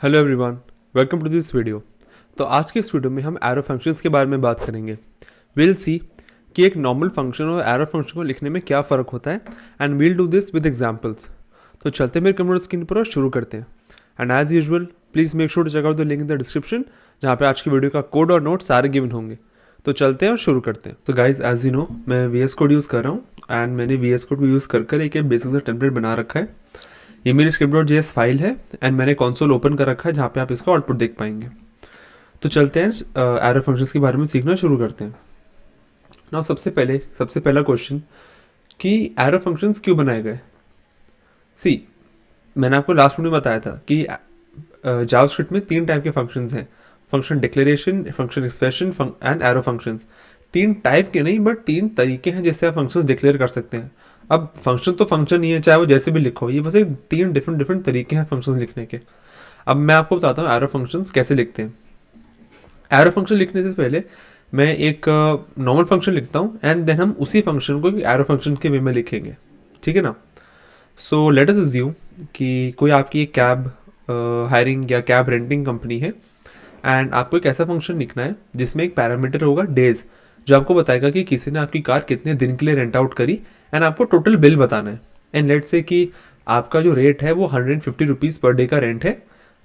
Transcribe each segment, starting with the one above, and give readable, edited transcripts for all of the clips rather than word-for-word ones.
Hello everyone, welcome to this video. तो आज के इस वीडियो में हम एरो फंक्शंस के बारे में बात करेंगे। विल सी कि एक नॉर्मल फंक्शन और एरो फंक्शन को लिखने में क्या फ़र्क होता है and we'll do this with examples. तो चलते मेरे कंप्यूटर स्क्रीन पर और शुरू करते हैं। And as usual please make sure to check out the link in the description, जहाँ पे आज की वीडियो का कोड और नोट सारे गिवन होंगे। तो चलते हैं और शुरू करते हैं। तो गाइज एज यू नो मैं VS कोड यूज़ कर रहा हूँ एंड मैंने VS कोड को यूज़ कर एक बेसिक सा टेम्पलेट बना रखा है। ये मेरी script.js फाइल है एंड मैंने कंसोल ओपन कर रखा है जहाँ पे आप इसका आउटपुट देख पाएंगे। तो चलते हैं एरो फंक्शंस के बारे में सीखना शुरू करते हैं। ना सबसे पहला क्वेश्चन कि एरो फंक्शंस क्यों बनाए गए। सी मैंने आपको लास्ट वीडियो में बताया था कि जावास्क्रिप्ट में 3 टाइप के फंक्शंस हैं, function declaration, function expression and arrow functions. 3 type के नहीं बट 3 तरीके हैं जिससे आप फंक्शंस डिक्लेयर कर सकते हैं। अब फंक्शन तो फंक्शन ही है, चाहे वो जैसे भी लिखो, ये बस एक 3 डिफरेंट तरीके हैं फंक्शंस लिखने के। अब मैं आपको बताता हूँ एरो फंक्शंस कैसे लिखते हैं। एरो फंक्शन लिखने से पहले मैं एक नॉर्मल फंक्शन लिखता हूँ एंड देन हम उसी फंक्शन को एरो फंक्शन के वे में लिखेंगे, ठीक है ना। सो लेट अस अज्यूम कि कोई आपकी एक कैब हायरिंग या कैब रेंटिंग कंपनी है एंड आपको एक ऐसा फंक्शन लिखना है जिसमें एक पैरामीटर होगा डेज, जो आपको बताएगा कि किसी ने आपकी कार कितने दिन के लिए रेंट आउट करी एंड आपको टोटल बिल बताना है। एंड लेट्स से कि आपका जो रेट है वो 150 रुपीज़ पर डे का रेंट है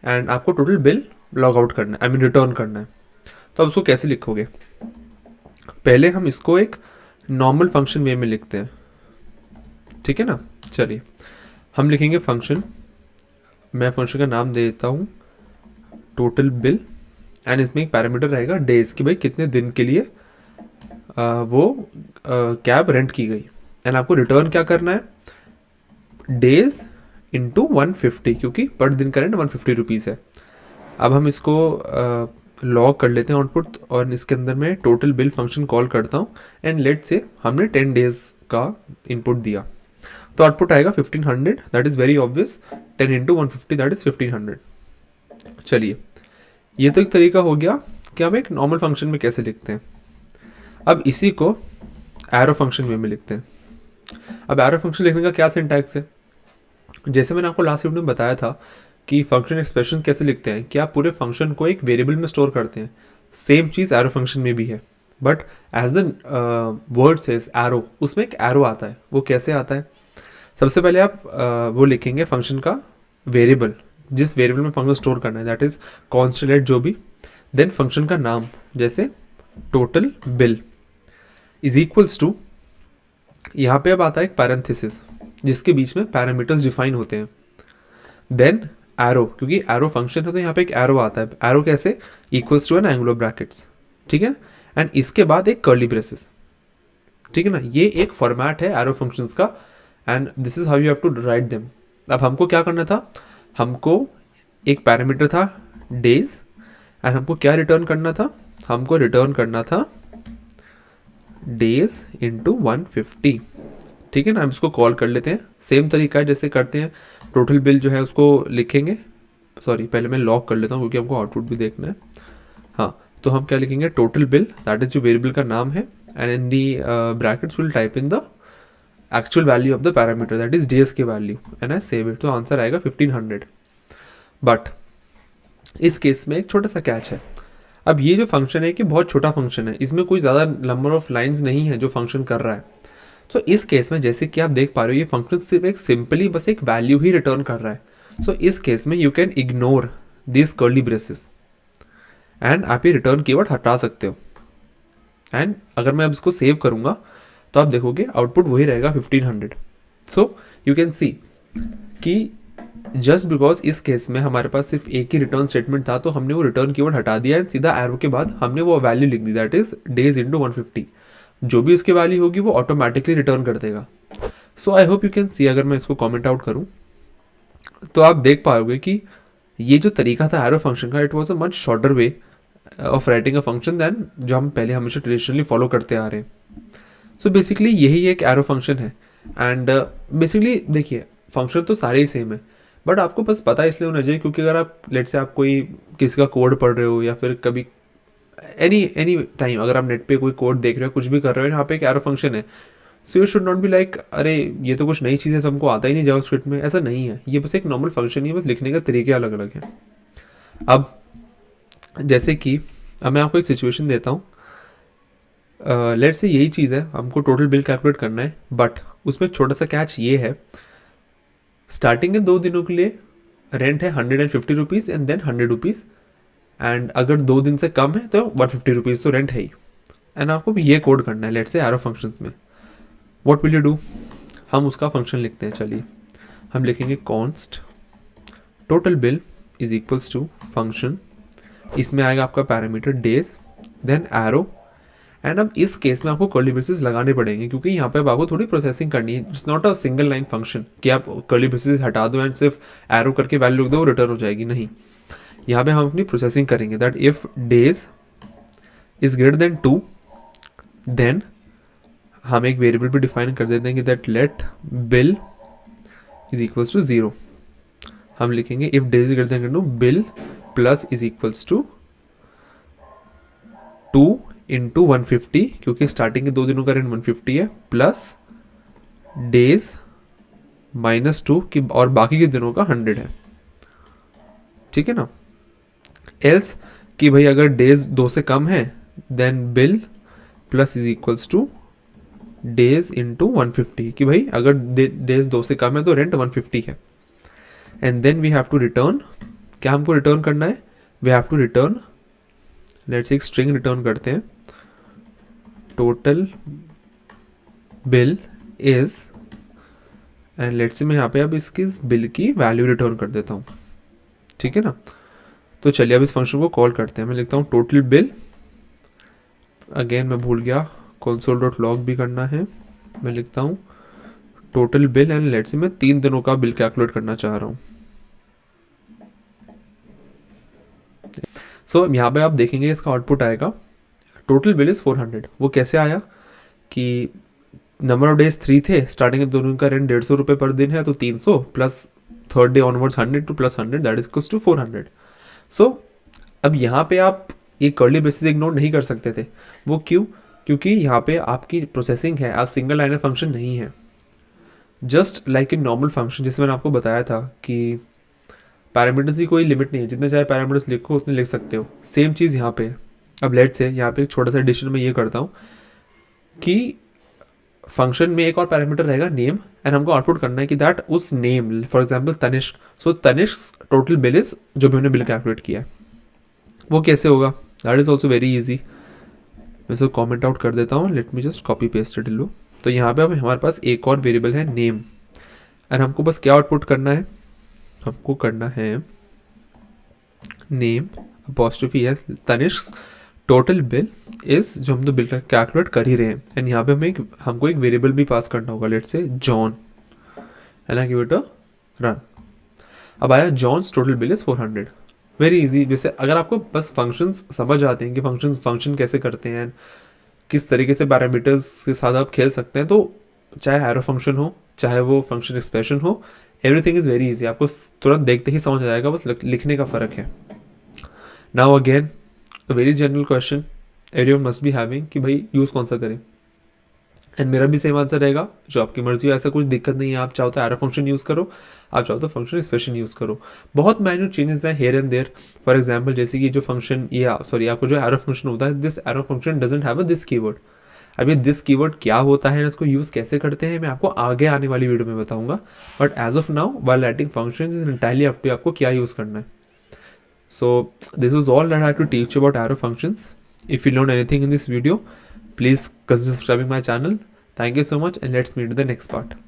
एंड आपको टोटल बिल लॉग आउट करना है, आई मीन रिटर्न करना है। तो अब उसको कैसे लिखोगे? पहले हम इसको एक नॉर्मल फंक्शन वे में लिखते हैं, ठीक है ना। चलिए हम लिखेंगे फंक्शन, मैं फंक्शन का नाम दे देता हूँ टोटल बिल एंड इसमें एक पैरामीटर रहेगा डेज कि भाई कितने दिन के लिए वो कैब रेंट की गई एंड आपको रिटर्न क्या करना है, डेज इंटू 150, क्योंकि पर दिन का रेंट 150 रुपीज़ है। अब हम इसको लॉग कर लेते हैं आउटपुट और इसके अंदर मैं टोटल बिल फंक्शन कॉल करता हूँ एंड लेट से हमने 10 डेज का इनपुट दिया तो आउटपुट आएगा 1500, that is very obvious. 10 into 150 that is 1500। चलिए ये तो एक तरीका हो गया कि हम एक नॉर्मल फंक्शन में कैसे लिखते हैं। अब इसी को एरो फंक्शन में लिखते हैं। अब एरो फंक्शन लिखने का क्या सिंटैक्स है? जैसे मैंने आपको लास्ट वीडियो में बताया था कि फंक्शन एक्सप्रेशन कैसे लिखते हैं कि आप पूरे फंक्शन को एक वेरिएबल में स्टोर करते हैं। सेम चीज़ एरो फंक्शन में भी है, but as the word says arrow, उसमें एक एरो आता है। वो कैसे आता है? सबसे पहले आप वो लिखेंगे फंक्शन का वेरिएबल, जिस वेरिएबल में फंक्शन स्टोर करना है, दैट इज कॉन्स्टेंट जो भी। देन फंक्शन का नाम, जैसे total bill is equals to, यहाँ पे अब आता है एक पैरेंथेसिस जिसके बीच में पैरामीटर्स डिफाइन होते हैं। देन एरो, क्योंकि एरो फंक्शन है तो यहाँ पे एक एरो आता है। एरो कैसे? Equals to an angular brackets, ठीक है। एंड इसके बाद एक कर्ली ब्रेसेस, ठीक है ना। ये एक फॉर्मेट है एरो फंक्शंस का and this is how you have to write them. अब हमको क्या करना था? हमको एक पैरामीटर था डेज एंड हमको क्या रिटर्न करना था? हमको रिटर्न करना था डेज इंटू 150, ठीक है ना। हम इसको कॉल कर लेते हैं। सेम तरीका है जैसे करते हैं टोटल बिल जो है उसको लिखेंगे। सॉरी, पहले मैं लॉक कर लेता हूँ क्योंकि हमको आउटपुट भी देखना है। हाँ, तो हम क्या लिखेंगे? टोटल बिल, दैट इज जो वेरिएबल का नाम है, and in the brackets will type in the actual value of the parameter, that is days की value, and I save it. तो आंसर आएगा 1500। बट इस केस में एक छोटा सा कैच है। अब ये जो फंक्शन है कि बहुत छोटा फंक्शन है, इसमें कोई ज़्यादा नंबर ऑफ लाइंस नहीं है जो फंक्शन कर रहा है। तो इस केस में जैसे कि आप देख पा रहे हो ये फंक्शन सिर्फ एक सिंपली बस एक वैल्यू ही रिटर्न कर रहा है। सो इस केस में you can ignore this curly braces and आप ये रिटर्न कीवर्ड हटा सकते हो। एंड अगर मैं अब इसको सेव करूंगा तो आप देखोगे आउटपुट वही रहेगा 1500। सो यू कैन सी कि जस्ट बिकॉज इस केस में हमारे पास सिर्फ एक ही रिटर्न स्टेटमेंट था तो हमने वो रिटर्न कीवर्ड हटा दिया एंड सीधा एरो के बाद हमने वो वैल्यू लिख दी, दैट इज डेज इंटू 150। जो भी उसकी वैल्यू होगी वो ऑटोमेटिकली रिटर्न कर देगा। So I hope you can see, अगर मैं इसको कमेंट आउट करूं तो आप देख पाओगे कि ये जो तरीका था एरो फंक्शन का, it was a much shorter way of writing a function than जो हम पहले हमेशा ट्रेडिशनली फॉलो करते आ रहे हैं। सो बेसिकली यही एक एरो फंक्शन है। एंड बेसिकली देखिए फंक्शन तो सारे ही सेम है, बट आपको बस पता इसलिए होना चाहिए क्योंकि अगर आप लेट से आप कोई किसी का कोड पढ़ रहे हो या फिर कभी एनी टाइम अगर आप नेट पे कोई कोड देख रहे हो, कुछ भी कर रहे हो, यहाँ पे एक एरो फंक्शन है, so you should not be like अरे ये तो कुछ नई चीज़ है तो हमको आता ही नहीं जावास्क्रिप्ट में। ऐसा नहीं है, ये बस एक नॉर्मल फंक्शन ही है, बस लिखने का तरीके अलग अलग है। अब जैसे कि अब मैं आपको एक सिचुएशन देता हूँ, लेट्स से यही चीज़ है, हमको टोटल बिल कैलकुलेट करना है, बट उसमें छोटा सा कैच ये है, स्टार्टिंग के 2 दिनों के लिए रेंट है 150 rupees and then 100 rupees, and अगर 2 दिन से कम है तो 150 रुपीज़ तो रेंट है ही, एंड आपको भी ये कोड करना है लेट्स से एरो फंक्शंस में। व्हाट विल यू डू, हम उसका फंक्शन लिखते हैं। चलिए हम लिखेंगे const total bill is equals to function, इसमें आएगा आपका parameter days, then arrow, and अब इस केस में आपको कर्ली ब्रेसेस लगाने पड़ेंगे क्योंकि यहाँ पे अब आपको थोड़ी प्रोसेसिंग करनी है। It's not a single line function कि आप कर्ली ब्रेसेस हटा दो एंड सिर्फ एरो करके वैल्यू लिख दो रिटर्न हो जाएगी, नहीं, यहाँ पे हम अपनी प्रोसेसिंग करेंगे। That if days is greater than 2 then हम एक वेरिएबल भी डिफाइन कर देते हैं कि that let bill is equals to 0। हम लिखेंगे if days is greater than 2 bill plus is equals to 2 into 150, क्योंकि स्टार्टिंग के 2 दिनों का रेंट 150 है, प्लस डेज -2 की और बाकी के दिनों का 100 है, ठीक है ना। एल्स कि भाई अगर डेज 2 से कम है then bill plus is equals to days into 150, कि भाई अगर डेज 2 से कम है तो रेंट 150 है, and then we have to return, क्या हमको रिटर्न करना है, we have to return, let's एक स्ट्रिंग रिटर्न करते हैं, total bill is, and let's say मैं यहाँ पे अब इसकी बिल की वैल्यू रिटर्न कर देता हूँ, ठीक है ना। तो चलिए अब इस फंक्शन को कॉल करते हैं। मैं लिखता हूँ टोटल बिल, अगेन मैं भूल गया console.log भी करना है, मैं लिखता हूँ total bill, and let's say मैं 3 दिनों का बिल कैलकुलेट करना चाह रहा हूँ। सो यहाँ पे आप देखेंगे इसका आउटपुट आएगा टोटल बिल इज 400। वो कैसे आया कि नंबर ऑफ डेज 3 थे, स्टार्टिंग के दोनों का रेंट 150 रुपये पर दिन है, तो 300 plus third day onwards 100 two plus 100 that is equals to 400। So अब यहाँ पे आप ये कर्ली ब्रेसेस इग्नोर नहीं कर सकते थे। वो क्यों, क्योंकि यहाँ पे आपकी प्रोसेसिंग है, आप सिंगल लाइनर फंक्शन नहीं है। Just like in normal function, जिसमें मैंने आपको बताया था कि पैरामीटर्स की कोई लिमिट नहीं है, जितने चाहे पैरामीटर्स लिखो उतने लिख सकते हो, सेम चीज़ यहाँ पे है। अब लेट्स से यहाँ पे एक छोटा सा एडिशन में ये करता हूँ कि फंक्शन में एक और पैरामीटर रहेगा नेम, एंड हमको आउटपुट करना है कि दैट उस name, for example Tanishk, so Tanishk total bill is, जो भी हमने बिल कैलकुलेट किया है वो कैसे होगा, that is also very easy. मैं इसको कॉमेंट आउट कर देता हूँ, let me just copy paste it लो। तो यहाँ पे अब हमारे पास एक और वेरिएबल है नेम, एंड हमको बस क्या आउटपुट करना है, हमको करना है name apostrophe S Tanishk total bill is, जो हम तो बिल कैलकुलेट कर ही रहे हैं, एंड यहाँ पे हमको एक वेरिएबल भी पास करना होगा, let's say John, and I give it a run. अब आया John's total bill is 400। Very easy. जैसे अगर आपको बस फंक्शंस समझ आते हैं कि फंक्शन कैसे करते हैं, किस तरीके से पैरामीटर्स के साथ आप खेल सकते हैं, तो चाहे एरो फंक्शन हो, चाहे वो फंक्शन एक्सप्रेशन हो, एवरीथिंग इज़ वेरी इजी। आपको तुरंत देखते ही समझ आ जाएगा, बस लिखने का फ़र्क है। Now again a very general question everyone must be having कि भाई यूज़ कौन सा करें, एंड मेरा भी सेम आंसर रहेगा, जो आपकी मर्जी हो, ऐसा कुछ दिक्कत नहीं है। आप चाहो तो एरो फंक्शन यूज़ करो, आप चाहो तो फंक्शन एक्सप्रेशन यूज़ करो। बहुत माइन्यूट चेंजेस हैं here and there. For example जैसे कि जो फंक्शन आपको जो एरो फंक्शन होता है, this arrow function doesn't have a this keyword. अब ये दिस कीवर्ड क्या होता है, इसको यूज़ कैसे करते हैं, मैं आपको आगे आने वाली वीडियो में बताऊंगा। But as of now while writing functions is entirely up to आपको क्या यूज़ करना है। So this was all that I had to teach you about arrow functions. If you learned anything in this video, please consider subscribing my channel. Thank you so much, and let's meet in the next part.